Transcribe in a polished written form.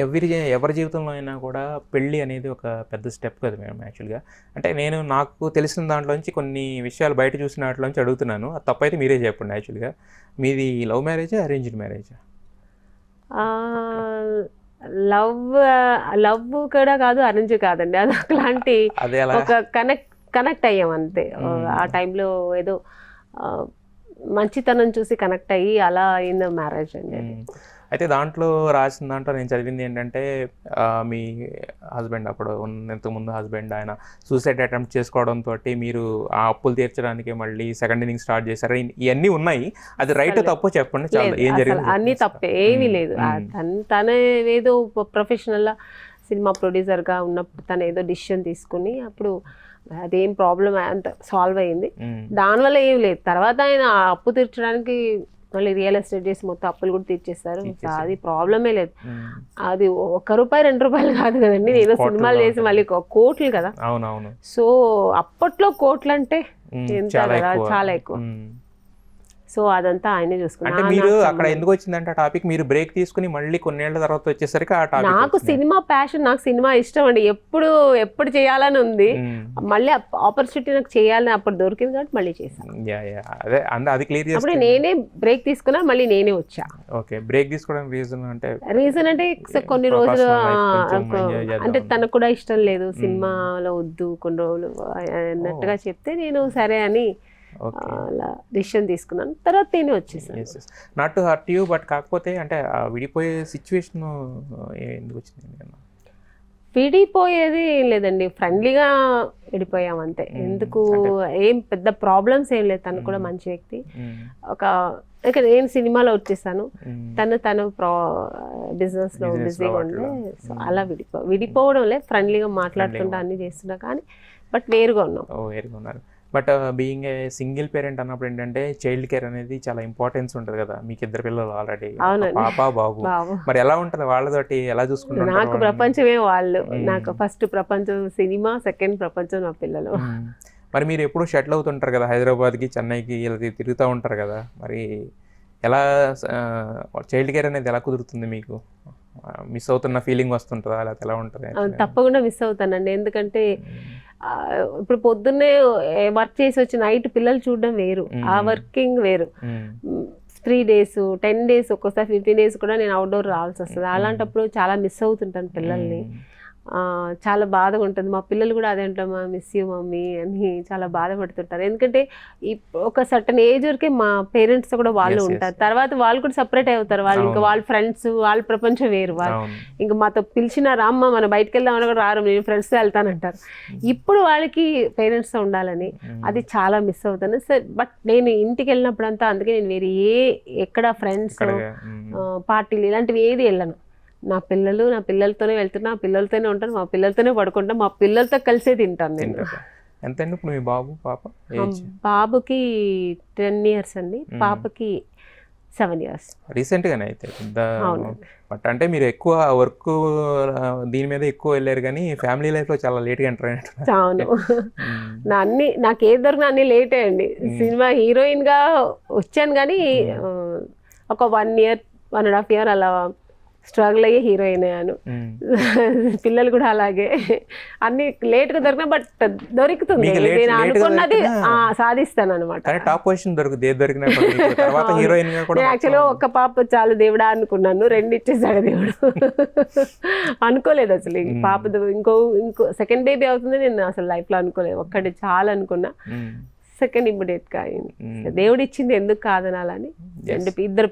ఎవరి జీవితంలో అయినా కూడా పెళ్ళి అనేది ఒక పెద్ద స్టెప్ కదా మేడం యాక్చువల్గా. అంటే నేను నాకు తెలిసిన దాంట్లోంచి కొన్ని విషయాలు బయట చూసిన వాటిలోంచి అడుగుతున్నాను. అది తప్పైతే మీరే చెప్పండి యాక్చువల్గా. మీది లవ్ మ్యారేజా, అరేంజ్డ్ మ్యారేజా? లవ్ లవ్ కూడా కాదు, అరేంజ్ కాదండి. అది ఒకలాంటి అదే అలా ఒక కనెక్ట్ అయ్యాం అంతే. ఆ టైంలో ఏదో మంచితనం చూసి కనెక్ట్ అయ్యి అలా అయిన మ్యారేజ్ అండి. అయితే దాంట్లో రాసిన దాంట్లో నేను చదివింది ఏంటంటే మీ హస్బెండ్ అప్పుడు ఇంతకుముందు హస్బెండ్ ఆయన సూసైడ్ అటెంప్ట్ చేసుకోవడంతో మీరు ఆ అప్పులు తీర్చడానికి మళ్ళీ సెకండ్ ఇన్నింగ్ స్టార్ట్ చేశారు. ఇవన్నీ ఉన్నాయి. అది రైట్ తప్పు చెప్పండి. చాలా ఏం జరిగింది? అన్ని తప్పే ఏమీ లేదు. తన ఏదో ప్రొఫెషనల్ సినిమా ప్రొడ్యూసర్గా ఉన్నప్పుడు తను ఏదో డిసిషన్ తీసుకుని అప్పుడు అదేం ప్రాబ్లం అంత సాల్వ్ అయ్యింది. దానివల్ల ఏం లేదు. తర్వాత ఆయన అప్పు తీర్చడానికి మళ్ళీ రియల్ ఎస్టేట్ చేసి మొత్తం అప్పులు కూడా తీర్చేస్తారు. అది ప్రాబ్లమే లేదు. అది ₹1 ₹2 కాదు కదండి. నేను సినిమాలు చేసి మళ్ళీ కోట్లు కదా. సో అప్పట్లో కోట్లు అంటే ఎంత కదా, చాలా ఎక్కువ. సో అదంతా ఆయనే చూసుకున్నారు. అంటే మీరు అక్కడ ఎందుకు వచ్చిందంటే టాపిక్, మీరు బ్రేక్ తీసుకుని మళ్ళీ కొన్నేళ్ల తర్వాత వచ్చేసరికి ఆ టాపిక్. నాకు సినిమా ప్యాషన్, నాకు సినిమా ఇష్టం అండి. ఎప్పుడు చేయాలని ఉంది. మళ్ళీ ఆపర్చునిటీ నాకు చేయాలని అప్పుడు దొరికింది కాబట్టి మళ్ళీ చేశాను. అదే అది క్లియర్ అప్పుడు నేనే బ్రేక్ తీసుకున్నా, మళ్ళీ నేనే వచ్చా. ఓకే, బ్రేక్ తీసుకోవడానికి రీజన్ అంటే కొన్ని రోజులు అంటే తనకు కూడా ఇష్టం లేదు సినిమాలో వద్దు కొన్ని రోజులు అన్నట్టుగా చెప్తే నేను సరే అని అలా డిసిషన్ తీసుకున్నాను. తర్వాత నేనే వచ్చేసాను. Not to hurt you, but కాకపోతే అంటే విడిపోయే సిచ్యువేషన్ ఎందుకు వచ్చింది? విడిపోయేది ఏం లేదండి, ఫ్రెండ్లీగా విడిపోయాం అంతే. ఎందుకు ఏం పెద్ద ప్రాబ్లమ్స్ ఏం లేదు. తను కూడా మంచి వ్యక్తి. ఇక నేను సినిమాలో వచ్చేసాను, తను బిజినెస్ లో బిజీగా ఉండే. సో అలా విడిపోవడం లేదు, ఫ్రెండ్లీగా మాట్లాడుతుంటా అన్ని చేస్తున్నా కానీ బట్ వేరుగా ఉన్నాం. But being a single parent అన్నప్పుడు ఏంటంటే చైల్డ్ కేర్ అనేది చాలా ఇంపార్టెన్స్ ఉంటుంది కదా. మీకు 2 పిల్లలు ఆల్రెడీ, పాప బాబు. మరి ఎలా ఉంటుంది వాళ్ళతోటి, ఎలా చూసుకుంటారు? నాకు ప్రపంచమే వాళ్ళు. నాకు ఫస్ట్ ప్రపంచం సినిమా, సెకండ్ ప్రపంచం నా పిల్లలు. మరి మీరు ఎప్పుడు షటిల్ అవుతుంటారు కదా, హైదరాబాద్కి చెన్నైకి ఇలా తిరుగుతూ ఉంటారు కదా. మరి ఎలా చైల్డ్ కేర్ అనేది ఎలా కుదురుతుంది మీకు? మిస్ అవుతున్న ఫీలింగ్ వస్తుంటుందా, లేకపోతే ఎలా ఉంటుంది? తప్పకుండా మిస్ అవుతానండి. ఎందుకంటే ఇప్పుడు పొద్దున్నే వర్క్ చేసి వచ్చి నైట్ పిల్లలు చూడడం వేరు, ఆ వర్కింగ్ వేరు. 3 days 10 days ఒక్కోసారి 15 days కూడా నేను అవుట్డోర్ రావాల్సి వస్తుంది. అలాంటప్పుడు చాలా మిస్ అవుతుంటాను పిల్లల్ని. చాలా బాధగా ఉంటుంది. మా పిల్లలు కూడా అదే అంటామా, మిస్ యూ మమ్మీ అని చాలా బాధపడుతుంటారు. ఎందుకంటే ఒక సర్టన్ ఏజ్ వరకే మా పేరెంట్స్ కూడా వాళ్ళు ఉంటారు. తర్వాత వాళ్ళు కూడా సపరేట్ అవుతారు. వాళ్ళు ఇంకా వాళ్ళ ఫ్రెండ్స్, వాళ్ళ ప్రపంచం వేరు. వాళ్ళు ఇంకా మాతో పిలిచిన రామ్మ మనం బయటకు వెళ్దామని కూడా రారు, నేను ఫ్రెండ్స్తో వెళ్తానంటారు. ఇప్పుడు వాళ్ళకి పేరెంట్స్తో ఉండాలని అది చాలా మిస్ అవుతాను. బట్ నేను ఇంటికి వెళ్ళినప్పుడు అంతా, అందుకే నేను వేరే ఎక్కడ ఫ్రెండ్స్ పార్టీలు ఇలాంటివి ఏది వెళ్ళను. నా పిల్లలతోనే వెళ్తున్నా, నా పిల్లలతోనే ఉంటాను, మా పిల్లలతోనే పడుకుంటాను, మా పిల్లలతో కలిసే తింటాను నేను. ఎంత ఇప్పుడు మీ బాబు పాప? బాబుకి 10 years అండి, పాపకి 7 years. రీసెంట్గానే అయితే. బట్ అంటే మీరు ఎక్కువ వర్క్ దీని మీద ఎక్కువ వెళ్ళారు కానీ ఫ్యామిలీ లైఫ్లో చాలా లేట్గా ఎంటర్ అయినట్టు. అవును, నాకు ఏది దొరికినా అన్ని లేటే అండి. సినిమా హీరోయిన్గా వచ్చాను కానీ ఒక 1 year 1.5 year అలా స్ట్రగుల్ అయ్యి హీరోయిన్ అయ్యాను. పిల్లలు కూడా అలాగే అన్ని లేట్గా దొరికినా బట్ దొరుకుతుంది. నేను అనుకున్నది సాధిస్తాను అనమాట. యాక్చువల్గా ఒక్క పాప చాలు దేవుడా అనుకున్నాను, 2 ఇచ్చేసాడు దేవుడు. అనుకోలేదు అసలు పాప ఇంకో సెకండ్ బేబీ అవుతుంది నేను అసలు లైఫ్లో అనుకోలేదు. ఒక్కటి చాలా అనుకున్నా, సెకండ్ ఇమ్మీడియట్గా అయింది. దేవుడు ఇచ్చింది ఎందుకు కాదనాలని 2 ఇద్దరు